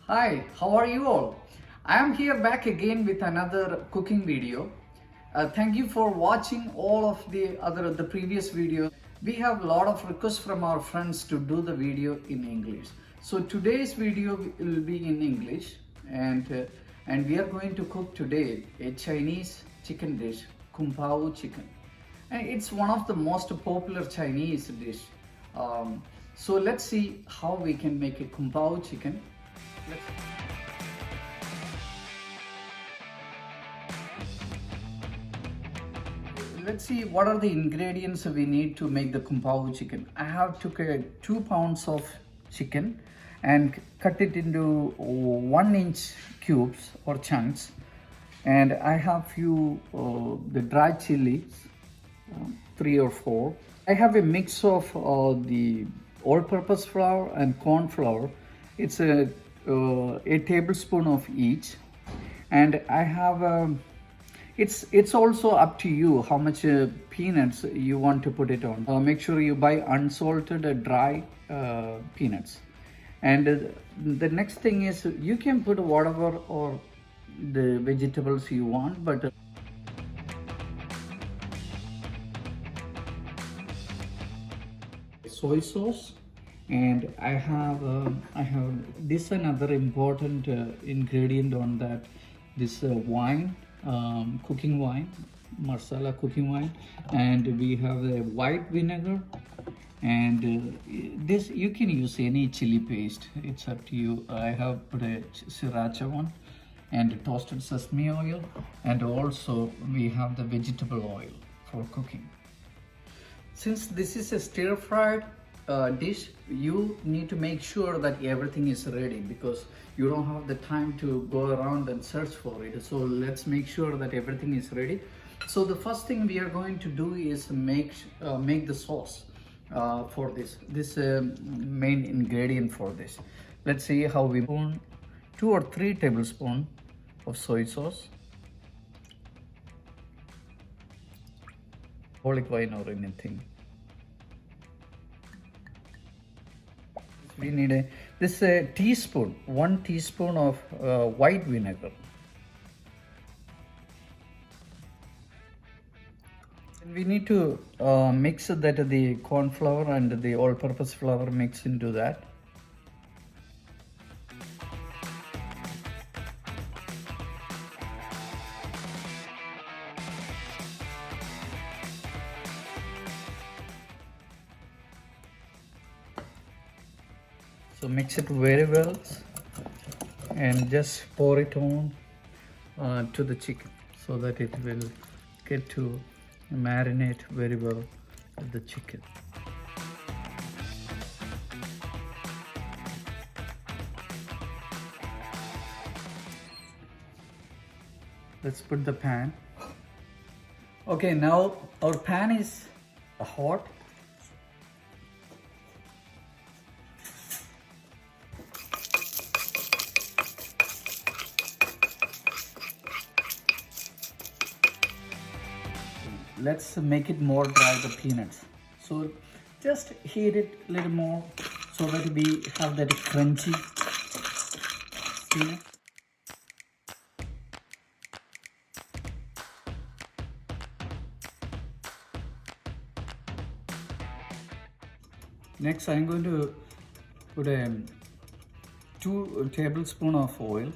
Hi, how are you all? I am here back again with another cooking video. Thank you for watching all of the previous videos. We have a lot of requests from our friends to do the video in English. So today's video will be in English, and we are going to cook today a Chinese chicken dish, Kung Pao chicken. And it's one of the most popular Chinese dish. So let's see how we can make a Kung Pao chicken. Let's see what are the ingredients we need to make the Kung Pao chicken. I have took 2 pounds of chicken and cut it into 1-inch cubes or chunks, and I have few the dry chilies, 3 or 4. I have a mix of the all-purpose flour and corn flour. It's a tablespoon of each, and I have it's also up to you how much peanuts you want to put it on. Make sure you buy unsalted dry peanuts. And the next thing is you can put whatever or the vegetables you want, but soy sauce, and I have this another important ingredient on that, this wine, cooking wine, marsala cooking wine, and we have a white vinegar, and this you can use any chili paste, it's up to you. I have put a sriracha one and toasted sesame oil, and also we have the vegetable oil for cooking. Since this is a stir-fried dish, you need to make sure that everything is ready, because you don't have the time to go around and search for it. So let's make sure that everything is ready. So the first thing we are going to do is make the sauce for this main ingredient for this. Let's see how we put 2 or 3 tablespoons of soy sauce, olive wine or anything. We need this teaspoon, 1 teaspoon of white vinegar. And we need to mix that the corn flour and the all-purpose flour mix into that. So mix it very well and just pour it on to the chicken so that it will get to marinate very well with the chicken. Let's put the pan. Okay, now our pan is hot. Let's make it more dry, the peanuts. So just heat it a little more so that we have that crunchy peanut. Next, I'm going to put 2 tablespoons of oil.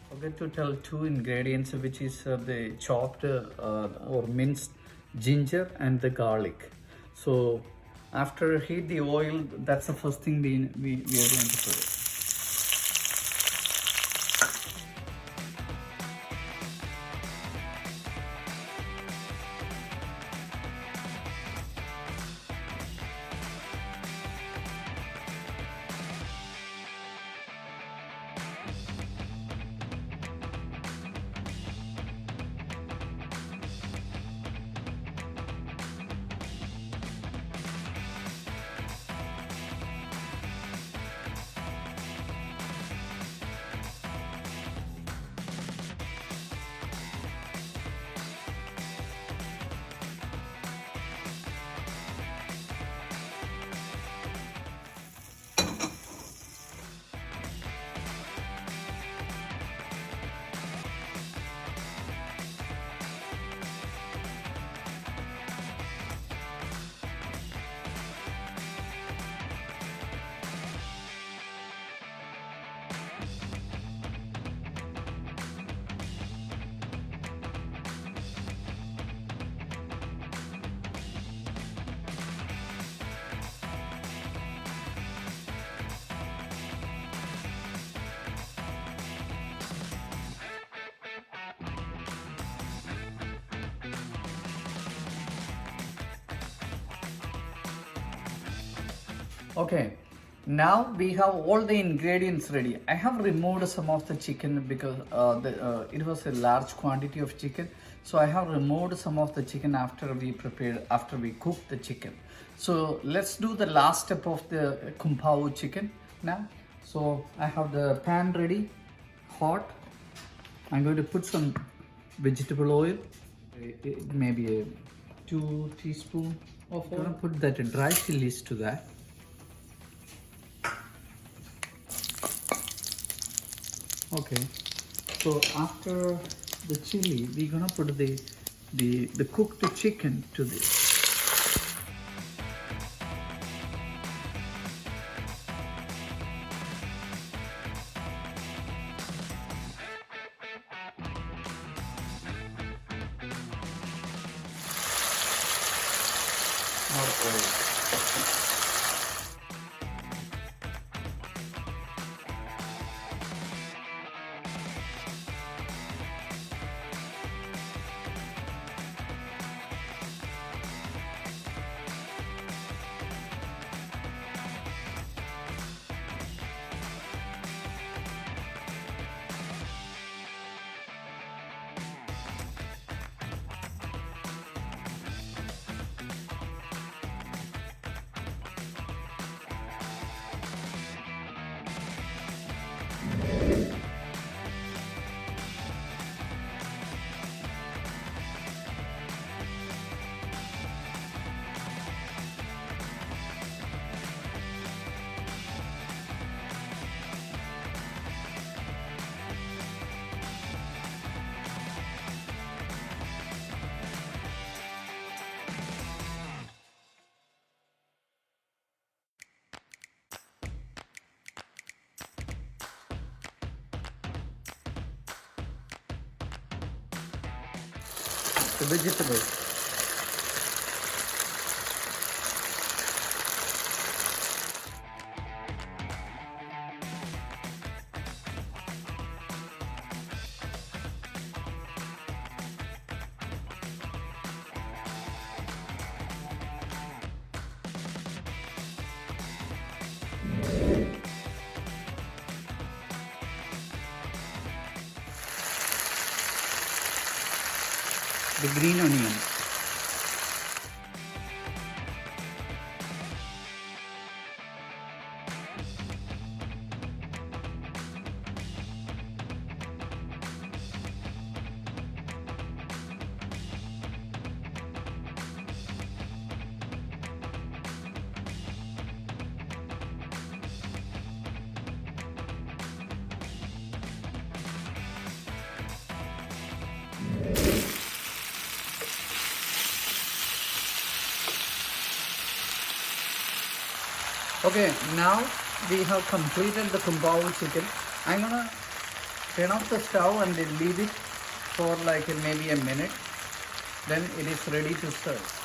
Forget to tell 2 ingredients, which is the chopped or minced ginger and the garlic. So after heat the oil, that's the first thing we are going to put it. Okay, now we have all the ingredients ready. I have removed some of the chicken because it was a large quantity of chicken. So I have removed some of the chicken after we cooked the chicken. So let's do the last step of the Kung Pao chicken now. So I have the pan ready, hot. I'm going to put some vegetable oil, maybe a 2 teaspoons of oil. I'm going to put that dry chilies to that. Okay, so after the chili, we're gonna put the cooked chicken to this. The vegetables. The green onion. Okay, now we have completed the Kung Pao chicken. I'm gonna turn off the stove and then leave it for like maybe a minute. Then it is ready to serve.